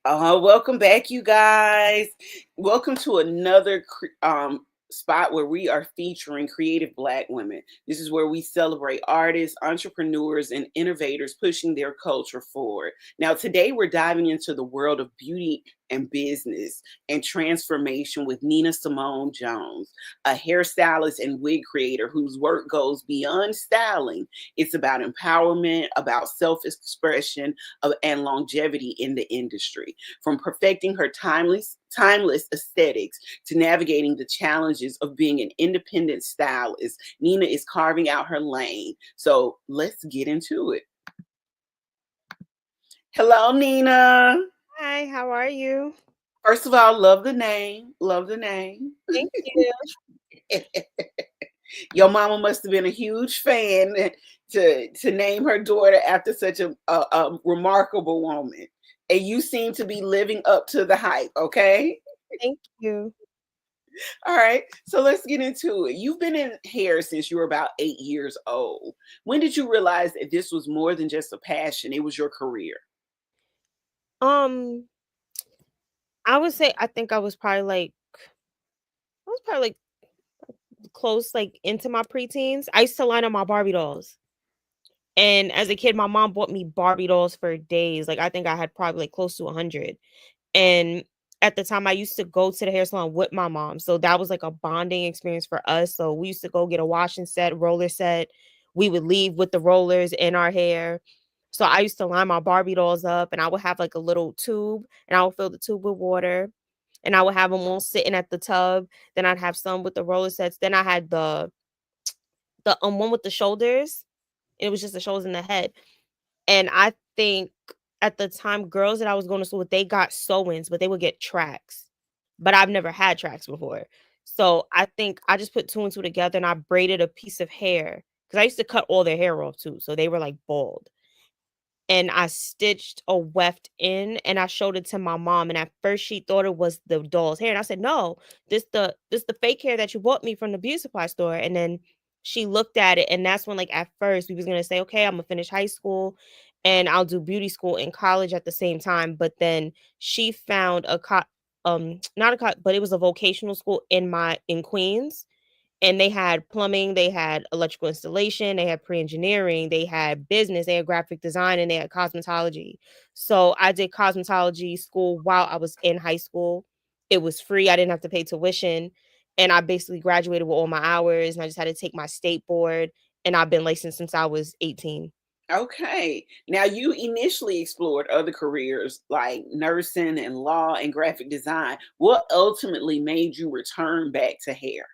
Welcome back, you guys. Welcome to another spot where we are featuring creative Black women. This is where we celebrate artists, entrepreneurs, and innovators pushing their culture forward. Now, today we're diving into the world of beauty and business and transformation with Nina Simone Jones, a hairstylist and wig creator whose work goes beyond styling. It's about empowerment, about self expression, and longevity in the industry. From perfecting her timeless aesthetics to navigating the challenges of being an independent stylist, Nina is carving out her lane. So let's get into it. Hello, Nina. Hi, how are you? First of all, love the name. Love the name. Thank you. Your mama must have been a huge fan to name her daughter after such a remarkable woman. And you seem to be living up to the hype, okay? Thank you. All right, so let's get into it. You've been in hair since you were about 8 years old. When did you realize that this was more than just a passion? It was your career. Um, I would say I think I was probably like close like into my preteens. I used to line up my Barbie dolls. And as a kid, my mom bought me Barbie dolls for days. Like I think I had probably like close to 100. And at the time I used to go to the hair salon with my mom. So that was like a bonding experience for us. So we used to go get a washing set, roller set. We would leave with the rollers in our hair. So I used to line my Barbie dolls up and I would have like a little tube and I would fill the tube with water and I would have them all sitting at the tub. Then I'd have some with the roller sets. Then I had the one with the shoulders. It was just the shoulders and the head. And I think at the time, girls that I was going to school with, they got sew-ins, but they would get tracks. But I've never had tracks before. So I think I just put two and two together and I braided a piece of hair because I used to cut all their hair off too. So they were like bald. And I stitched a weft in and I showed it to my mom. And at first she thought it was the doll's hair. And I said, no, this the fake hair that you bought me from the beauty supply store. And then she looked at it and that's when like at first we was gonna say, okay, I'm gonna finish high school and I'll do beauty school and college at the same time. But then she found not a but it was a vocational school in Queens and they had plumbing, they had electrical installation, they had pre-engineering, they had business, they had graphic design, and they had cosmetology. So I did cosmetology school while I was in high school. It was free. I didn't have to pay tuition. And I basically graduated with all my hours and I just had to take my state board. And I've been licensed since I was 18. Okay. Now, you initially explored other careers like nursing and law and graphic design. What ultimately made you return back to hair?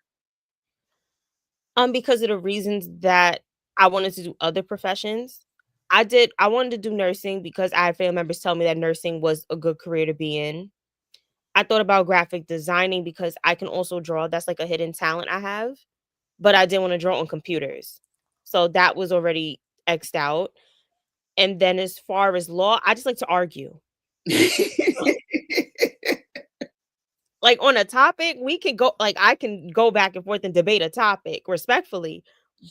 Because of the reasons that I wanted to do other professions. I wanted to do nursing because I had family members tell me that nursing was a good career to be in. I thought about graphic designing because I can also draw. That's like a hidden talent I have, but I didn't want to draw on computers. So that was already X'd out. And then as far as law, I just like to argue. Like on a topic, we can go like I can go back and forth and debate a topic respectfully.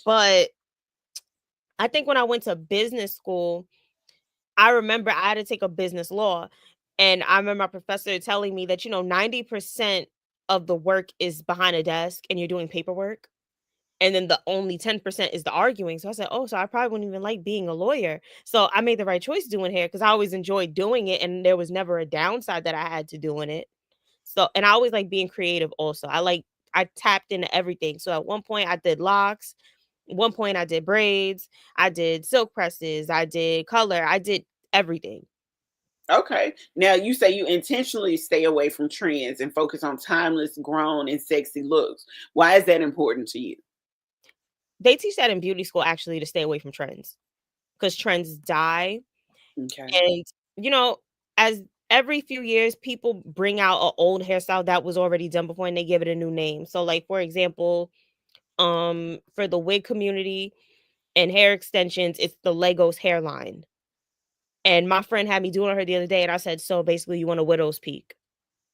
But I think when I went to business school, I remember I had to take a business law. And I remember my professor telling me that, 90% of the work is behind a desk and you're doing paperwork. And then the only 10% is the arguing. So I said, oh, so I probably wouldn't even like being a lawyer. So I made the right choice doing hair because I always enjoyed doing it. And there was never a downside that I had to doing it. So, and I always like being creative also. I tapped into everything. So at one point I did locks. One point I did braids. I did silk presses. I did color. I did everything. Okay. Now, you say you intentionally stay away from trends and focus on timeless, grown, and sexy looks. Why is that important to you? They teach that in beauty school actually to stay away from trends because trends die. Okay. And, you know, as every few years, people bring out an old hairstyle that was already done before and they give it a new name. So, like, for example, for the wig community and hair extensions, it's the Legos hairline. And my friend had me doing her the other day, and I said, "So basically, you want a widow's peak?"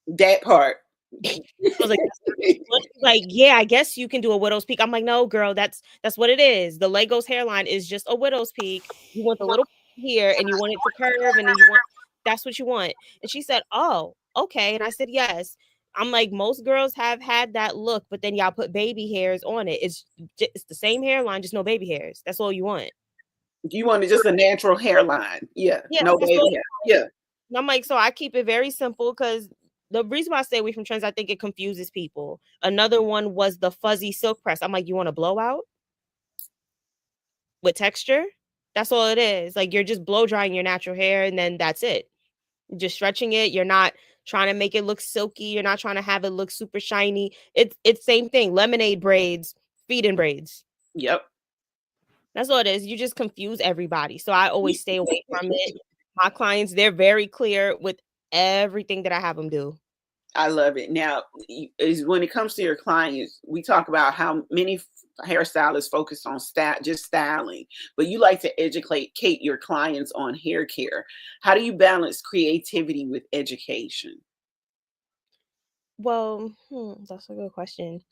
That part. I was like, "That's not what?" She's like, "Yeah, I guess you can do a widow's peak." I'm like, "No, girl, that's what it is. The Legos hairline is just a widow's peak. You want the little here, and you want it to curve, and then you want." that's what you want. And she said, oh, okay. And I said, yes. I'm like, most girls have had that look, but then y'all put baby hairs on it. It's the same hairline, just no baby hairs. That's all you want. You wanted just a natural hairline. Yeah. Yeah, No that's all baby you hair. Yeah. want. And I'm like, so I keep it very simple because the reason why I stay away from trends, I think it confuses people. Another one was the fuzzy silk press. I'm like, you want a blowout with texture? That's all it is. Like you're just blow drying your natural hair and then that's it. Just stretching it. You're not trying to make it look silky. You're not trying to have it look super shiny. It's same thing. Lemonade braids, feed-in braids. Yep. That's all it is. You just confuse everybody. So I always stay away from it. My clients, they're very clear with everything that I have them do. I love it. Now, is when it comes to your clients, we talk about how many hairstylists focus on just styling, but you like to educate your clients on hair care. How do you balance creativity with education? Well, that's a good question.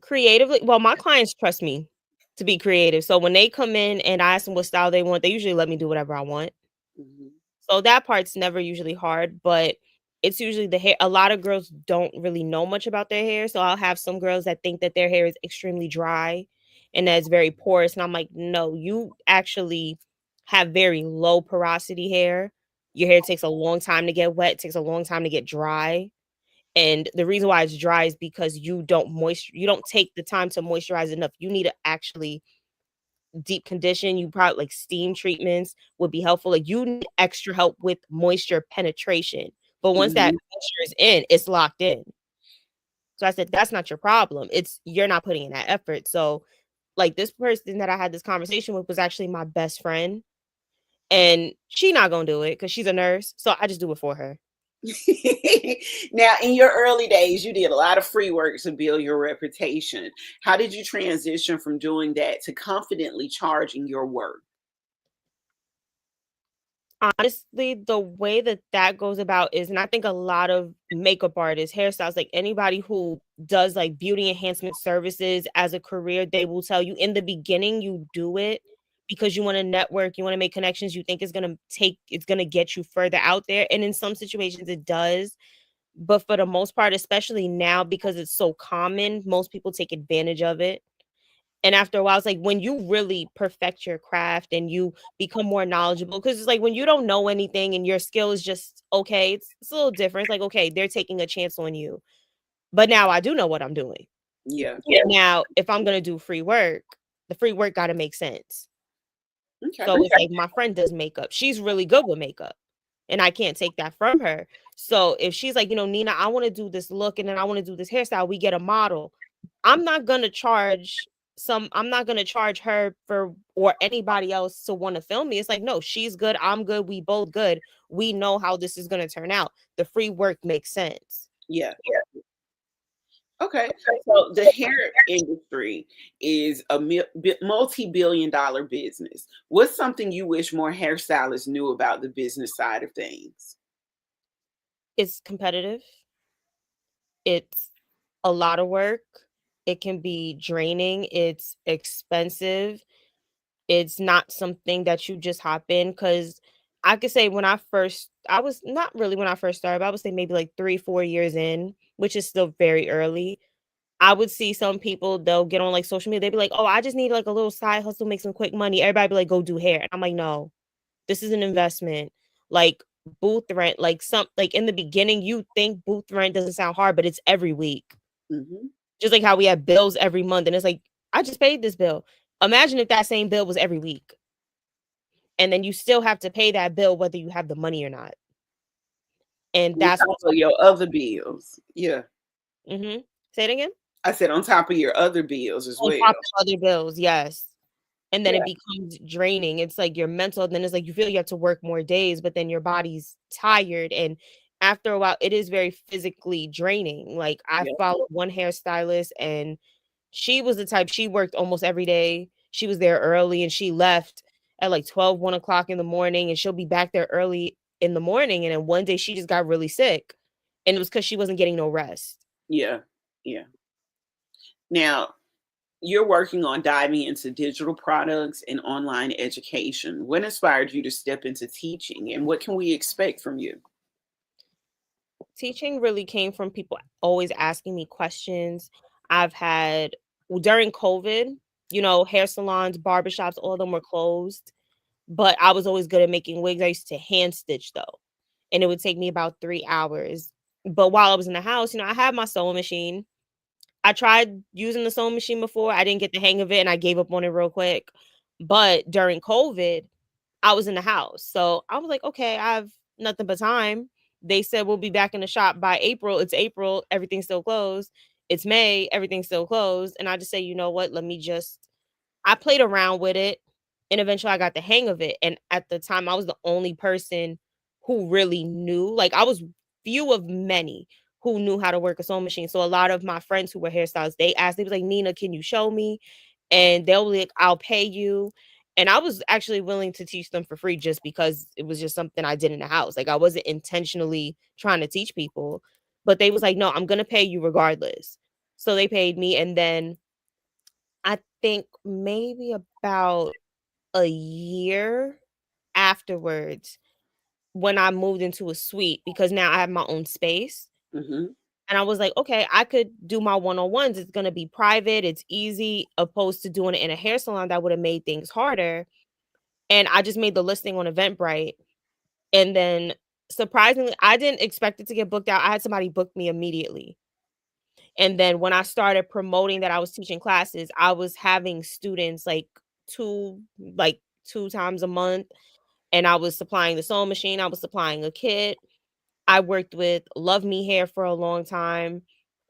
Creatively, well, my clients trust me to be creative. So when they come in and I ask them what style they want, they usually let me do whatever I want. Mhm. So that part's never usually hard, but it's usually the hair. A lot of girls don't really know much about their hair. So I'll have some girls that think that their hair is extremely dry and that it's very porous. And I'm like, no, you actually have very low porosity hair. Your hair takes a long time to get wet, it takes a long time to get dry. And the reason why it's dry is because you don't take the time to moisturize enough. You need to actually deep condition. You probably like steam treatments would be helpful. Like you need extra help with moisture penetration. But once that Mhm. moisture is in, it's locked in. So I said, that's not your problem. It's you're not putting in that effort. So like this person that I had this conversation with was actually my best friend. And she not gonna do it because she's a nurse. So I just do it for her. Now, in your early days, you did a lot of free work to build your reputation. How did you transition from doing that to confidently charging your work? Honestly, the way that that goes about is and I think a lot of makeup artists, hairstylists, like anybody who does like beauty enhancement services as a career, they will tell you in the beginning you do it because you want to network, you want to make connections, you think it's going to get you further out there and in some situations it does, but for the most part, especially now because it's so common, most people take advantage of it. And after a while, it's like when you really perfect your craft and you become more knowledgeable, because it's like when you don't know anything and your skill is just okay, it's a little different. It's like, okay, they're taking a chance on you. But now I do know what I'm doing. Yeah. Yeah. Now, if I'm gonna do free work, the free work gotta make sense. Okay. So it's like my friend does makeup. She's really good with makeup. And I can't take that from her. So if she's like, Nina, I want to do this look and then I want to do this hairstyle, we get a model. I'm not gonna charge her for or anybody else to want to film me. It's like, no, she's good, I'm good, we both good. We know how this is gonna turn out. The free work makes sense. Yeah. Okay. So the hair industry is a multi-billion dollar business. What's something you wish more hairstylists knew about the business side of things? It's competitive. It's a lot of work. It can be draining. It's expensive. It's not something that you just hop in because I could say I was not really when I first started, but I would say maybe like 3, 4 years in, which is still very early. I would see some people, they'll get on like social media, they'd be like, oh, I just need like a little side hustle, make some quick money. Everybody be like, go do hair. And I'm like, no, this is an investment. Like booth rent, like in the beginning, you think booth rent doesn't sound hard, but it's every week. Hmm. Just like how we have bills every month. And it's like, I just paid this bill. Imagine if that same bill was every week. And then you still have to pay that bill whether you have the money or not. And On that's top what's of your other bills. Yeah. Say it again. I said on top of your other bills as On well. top of other bills, yes. And then Yeah. it becomes draining. It's like your mental, then it's like you feel you have to work more days, but then your body's tired. And after a while, it is very physically draining. Like I Yeah. followed one hairstylist and she was the type, she worked almost every day. She was there early and she left at like 12, 1 o'clock in the morning, and she'll be back there early in the morning. And then one day she just got really sick. And it was because she wasn't getting no rest. Yeah. Yeah. Now, You're working on diving into digital products and online education. What inspired you to step into teaching, and what can we expect from you? Teaching really came from people always asking me questions. I've had during COVID, hair salons, barbershops, all of them were closed, but I was always good at making wigs. I used to hand stitch though, and it would take me about 3 hours. But while I was in the house, I had my sewing machine. I tried using the sewing machine before. I didn't get the hang of it and I gave up on it real quick. But during COVID, I was in the house. So I was like, okay, I have nothing but time. They said we'll be back in the shop by April. It's April, everything's still closed. It's May, everything's still closed. And I just say, you know what? I played around with it and eventually I got the hang of it. And at the time, I was the only person who really knew. Like, I was few of many who knew how to work a sewing machine. So a lot of my friends who were hairstylists, they was like, Nina, can you show me? And they'll be like, I'll pay you. And I was actually willing to teach them for free just because it was just something I did in the house. Like, I wasn't intentionally trying to teach people, but they was like, no, I'm gonna pay you regardless. So they paid me. And then I think maybe about a year afterwards, when I moved into a suite, because now I have my own space. Hmm. And I was like, okay, I could do my one-on-ones. It's going to be private. It's easy, opposed to doing it in a hair salon that would have made things harder. And I just made the listing on Eventbrite. And then surprisingly, I didn't expect it to get booked out. I had somebody book me immediately. And then when I started promoting that I was teaching classes, I was having students two like 2 times a month, and I was supplying the sewing machine, I was supplying a kit. I worked with Love Me Hair for a long time,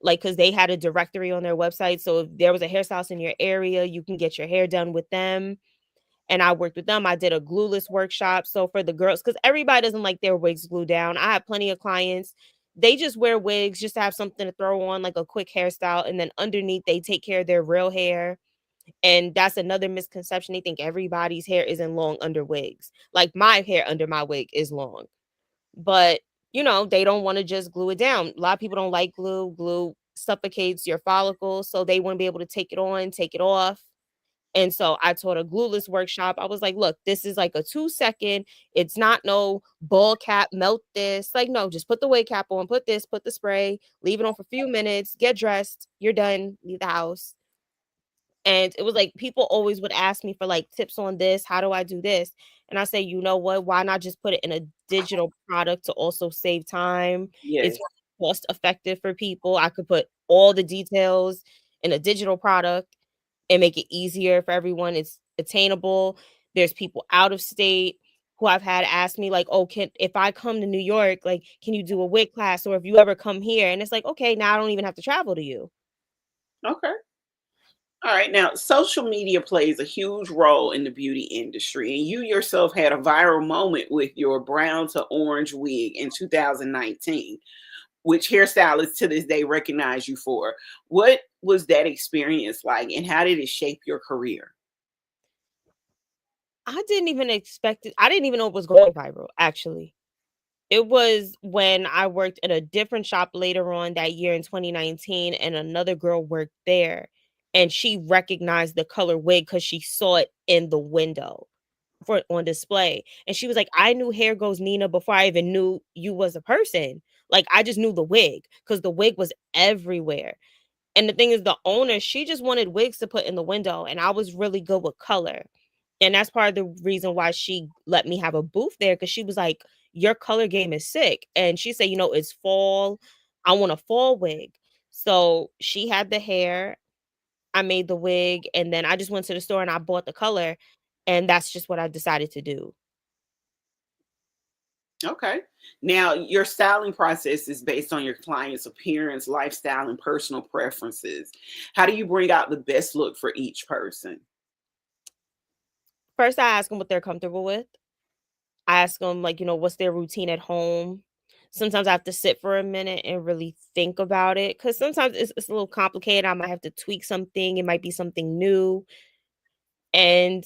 like, because they had a directory on their website, so if there was a hairstylist in your area, you can get your hair done with them, and I worked with them. I did a glueless workshop, so for the girls, because everybody doesn't like their wigs glued down. I have plenty of clients, they just wear wigs just to have something to throw on, like a quick hairstyle, and then underneath, they take care of their real hair, and that's another misconception. They think everybody's hair isn't long under wigs. Like, my hair under my wig is long, but they don't want to just glue it down. A lot of people don't like glue. Glue suffocates your follicles, so they want to be able to take it on, take it off. And so I taught a glueless workshop. I was like, look, this is like a 2 second. It's not no ball cap, melt this. Like, no, just put the wig cap on, put this, put the spray, leave it on for a few minutes, get dressed, you're done, leave the house. And it was like people always would ask me for like tips on this. How do I do this? And I say, you know what? Why not just put it in a digital product to also save time? It's Yes. cost effective for people. I could put all the details in a digital product and make it easier for everyone. It's attainable. There's people out of state who I've had ask me, like, oh, if I come to New York, like, can you do a wig class? Or if you ever come here? And it's like, okay, now I don't even have to travel to you. Okay. All right. Now, social media plays a huge role in the beauty industry, and you yourself had a viral moment with your brown to orange wig in 2019, which hairstylists to this day recognize you for. What was that experience like, and how did it shape your career? I didn't even expect it. I didn't even know it was going viral, actually. It was when I worked in a different shop later on that year in 2019, and another girl worked there, and she recognized the color wig because she saw it in the window for on display. And she was like, I knew Hair Goes Nina before I even knew you was a person. Like, I just knew the wig because the wig was everywhere. And the thing is, the owner, she just wanted wigs to put in the window, and I was really good with color. And that's part of the reason why she let me have a booth there, because she was like, your color game is sick. And she said, it's fall. I want a fall wig. So she had the hair. I made the wig. And then I just went to the store and I bought the color. And that's just what I decided to do. Okay. Now, your styling process is based on your client's appearance, lifestyle, and personal preferences. How do you bring out the best look for each person? First, I ask them what they're comfortable with. I ask them, like, what's their routine at home. Sometimes I have to sit for a minute and really think about it, because sometimes it's a little complicated. I might have to tweak something. It might be something new. And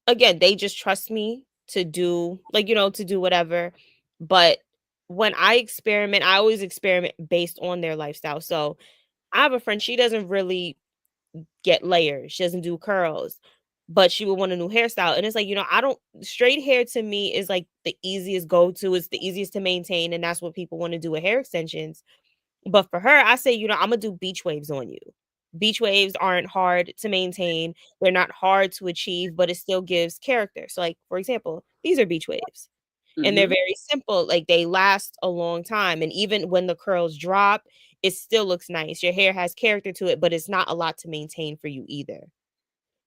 again, they just trust me to do, like, to do whatever. But when I experiment, I always experiment based on their lifestyle. So I have a friend, she doesn't really get layers. She doesn't do curls, but she would want a new hairstyle. And it's like, I don't straight hair to me is like the easiest go to. It's the easiest to maintain, and that's what people want to do with hair extensions. But for her, I say, I'm gonna do beach waves on you. Beach waves aren't hard to maintain. They're not hard to achieve, but it still gives character. So, like, for example, these are beach waves and they're Hmm. very simple. Like they last a long time. And even when the curls drop, it still looks nice. Your hair has character to it, but it's not a lot to maintain for you either.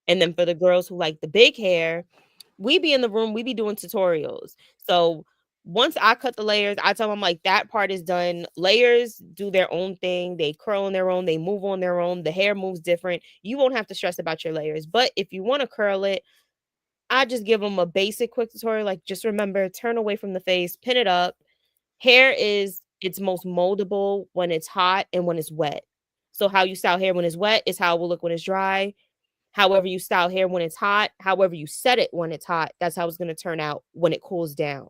And then for the girls who like the big hair, we be in the room, we be doing tutorials. So once I cut the layers, I tell them like that part is done. Layers do their own thing. They curl on their own. They move on their own. The hair moves different. You won't have to stress about your layers. But if you want to curl it, I just give them a basic quick tutorial. Like just remember, turn away from the face, pin it up. Hair is its most moldable when it's hot and when it's wet. So how you style hair when it's wet is how it will look when it's dry. However you style hair when it's hot, however you set it when it's hot, that's how it's going to turn out when it cools down.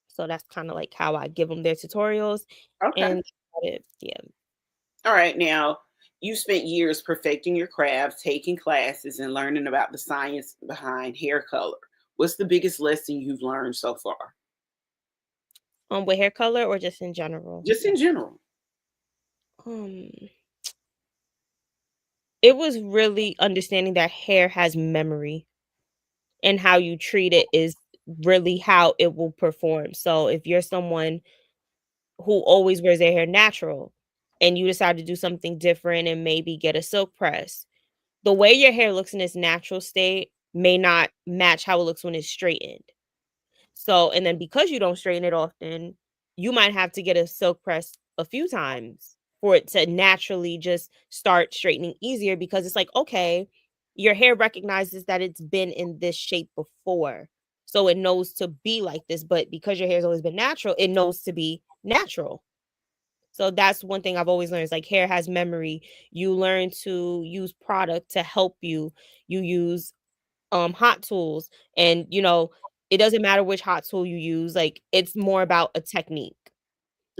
So that's kind of like how I give them their tutorials. Okay. And yeah. All right. Now, you spent years perfecting your craft, taking classes, and learning about the science behind hair color. What's the biggest lesson you've learned so far? With hair color or just in general? Just in general. Um, it was really understanding that hair has memory and how you treat it is really how it will perform. So if you're someone who always wears their hair natural and you decide to do something different and maybe get a silk press, the way your hair looks in its natural state may not match how it looks when it's straightened. So, and then because you don't straighten it often, you might have to get a silk press a few times for it to naturally just start straightening easier because it's like, okay, your hair recognizes that it's been in this shape before. So it knows to be like this, but because your hair's always been natural, it knows to be natural. So that's one thing I've always learned is like hair has memory. You learn to use product to help you. You use hot tools and it doesn't matter which hot tool you use, like it's more about a technique.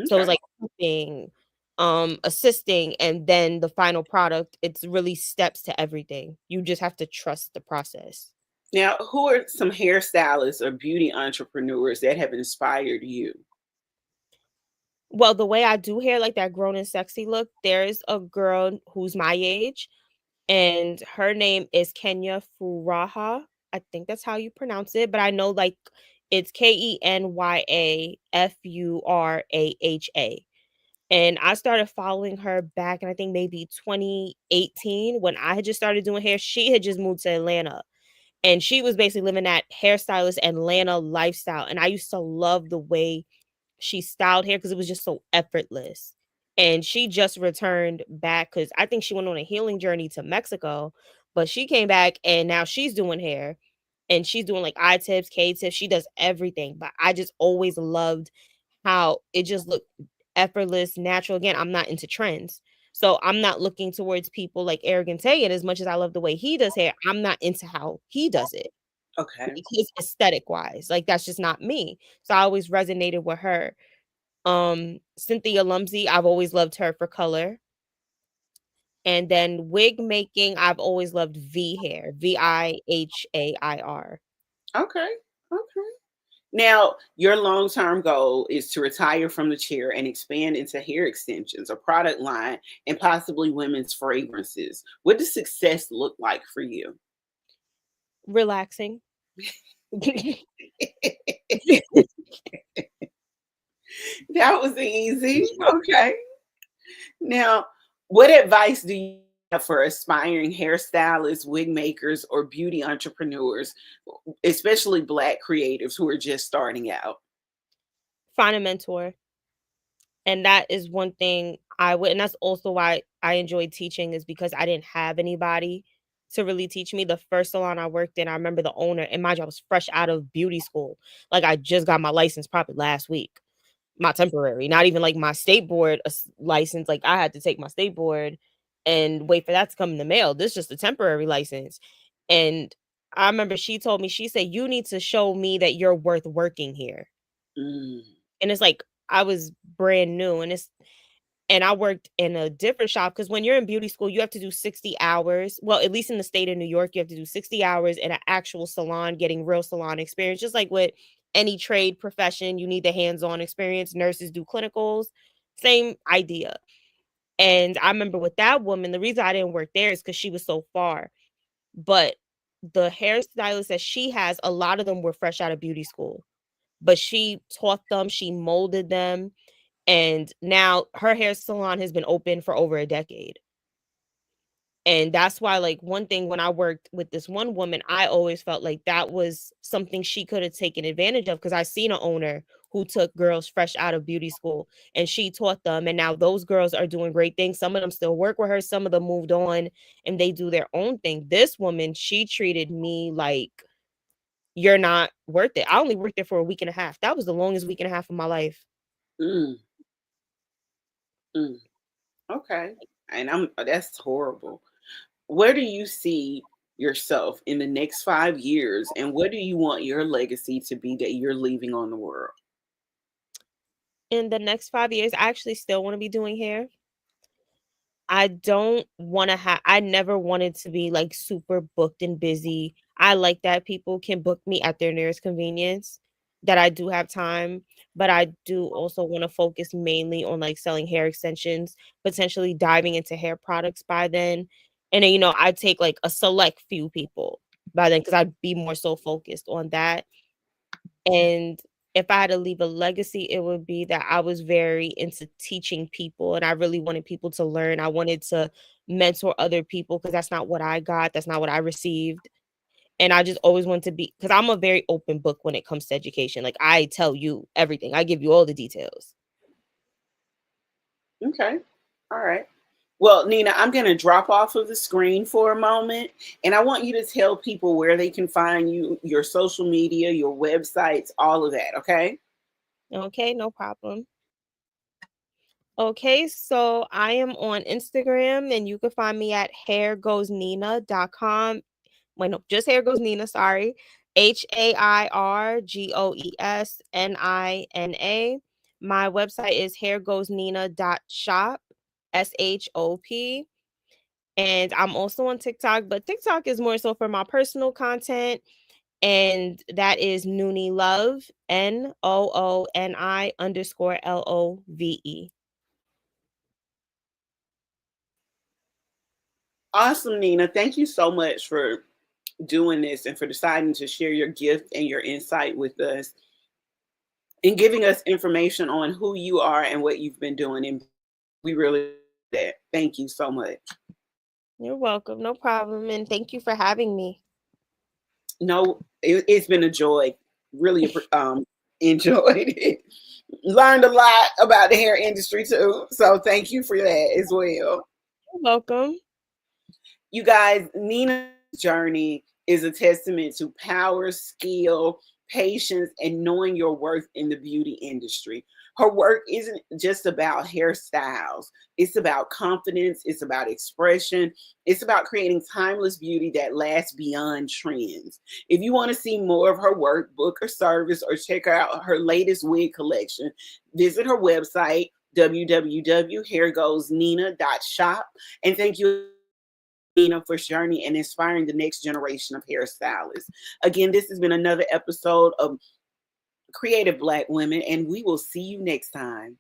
So it's Okay. like helping, assisting, and then the final product, it's really steps to everything. You just have to trust the process. Now, who are some hairstylists or beauty entrepreneurs that have inspired you? Well, the way I do hair, like that grown and sexy look, there's a girl who's my age and her name is Kenya Furaha. I think that's how you pronounce it, but I know like it's KenyaFuraha. And I started following her back in I think maybe 2018 when I had just started doing hair. She had just moved to Atlanta and she was basically living that hairstylist Atlanta lifestyle. And I used to love the way she styled hair because it was just so effortless. And she just returned back because I think she went on a healing journey to Mexico, but she came back and now she's doing hair and she's doing like eye tips, K tips. She does everything. But I just always loved how it just looked effortless, natural. Again, I'm not into trends. So I'm not looking towards people like Arrogant Tay. And as much as I love the way he does hair, I'm not into how he does it. Okay. Like his aesthetic wise. Like that's just not me. So I always resonated with her. Cynthia Lumsey, I've always loved her for color. And then wig making, I've always loved V hair, Vihair. Okay. Okay. Now, your long term goal is to retire from the chair and expand into hair extensions, a product line, and possibly women's fragrances. What does success look like for you? Relaxing. That was easy. Okay. Now, what advice do you have for aspiring hairstylists, wig makers, or beauty entrepreneurs, especially Black creatives who are just starting out? Find a mentor. And that is one thing I would, and that's also why I enjoyed teaching is because I didn't have anybody to really teach me. The first salon I worked in, I remember the owner, and mind you, I was fresh out of beauty school. Like I just got my license probably last week, my temporary, not even like my state board license. Like I had to take my state board and wait for that to come in the mail. This is just a temporary license. And I remember she told me, she said, you need to show me that you're worth working here. Mm, And it's like I was brand new and And I worked in a different shop because when you're in beauty school, you have to do 60 hours. Well, at least in the state of New York, you have to do 60 hours in an actual salon, getting real salon experience. Just like with any trade profession, you need the hands-on experience. Nurses do clinicals, same idea. And I remember with that woman, the reason I didn't work there is because she was so far. But the hairstylists that she has, a lot of them were fresh out of beauty school. But she taught them, she molded them, and now her hair salon has been open for over a decade. And that's why, like, one thing when I worked with this one woman, I always felt like that was something she could have taken advantage of because I seen an owner who took girls fresh out of beauty school and she taught them. And now those girls are doing great things. Some of them still work with her, some of them moved on and they do their own thing. This woman, she treated me like you're not worth it. I only worked there for a week and a half. That was the longest week and a half of my life. Mm, mm. Okay. And that's horrible. Where do you see yourself in the next 5 years, and what do you want your legacy to be that you're leaving on the world? In the next 5 years, I actually still want to be doing hair. I don't wanna I never wanted to be, like, super booked and busy. I like that people can book me at their nearest convenience, that I do have time, but I do also wanna focus mainly on, like, selling hair extensions, potentially diving into hair products by then, and then, I take, like, a select few people by then because 'cause I'd be more so focused on that. And if I had to leave a legacy, it would be that I was very into teaching people and I really wanted people to learn. I wanted to mentor other people because that's not what I got. That's not what I received. And I just always wanted to be because I'm a very open book when it comes to education. Like I tell you everything. I give you all the details. Okay. All right. Well, Nina, I'm going to drop off of the screen for a moment, and I want you to tell people where they can find you, your social media, your websites, all of that. Okay. Okay, no problem. Okay, so I am on Instagram and you can find me at hairgoesnina.com. Wait, no, just Hair Goes Nina, sorry. HAIRGOESNINA. My website is hairgoesnina.shop, SHOP. And I'm also on TikTok, but TikTok is more so for my personal content. And that is Noonie Love, NOONI_LOVE. Awesome, Nina. Thank you so much for doing this and for deciding to share your gift and your insight with us and giving us information on who you are and what you've been doing. And we really that. Thank you so much. You're welcome. No problem. And thank you for having me. No, it's been a joy. Really enjoyed it. Learned a lot about the hair industry too. So thank you for that as well. You're welcome. You guys, Nina's journey is a testament to power, skill, patience, and knowing your worth in the beauty industry. Her work isn't just about hairstyles, it's about confidence, it's about expression, it's about creating timeless beauty that lasts beyond trends. If you want to see more of her work, book her service, or check out her latest wig collection, visit her website, www.hairgoesnina.shop. And thank you, Nina, for journey and inspiring the next generation of hairstylists. Again, this has been another episode of Creative Black Women, and we will see you next time.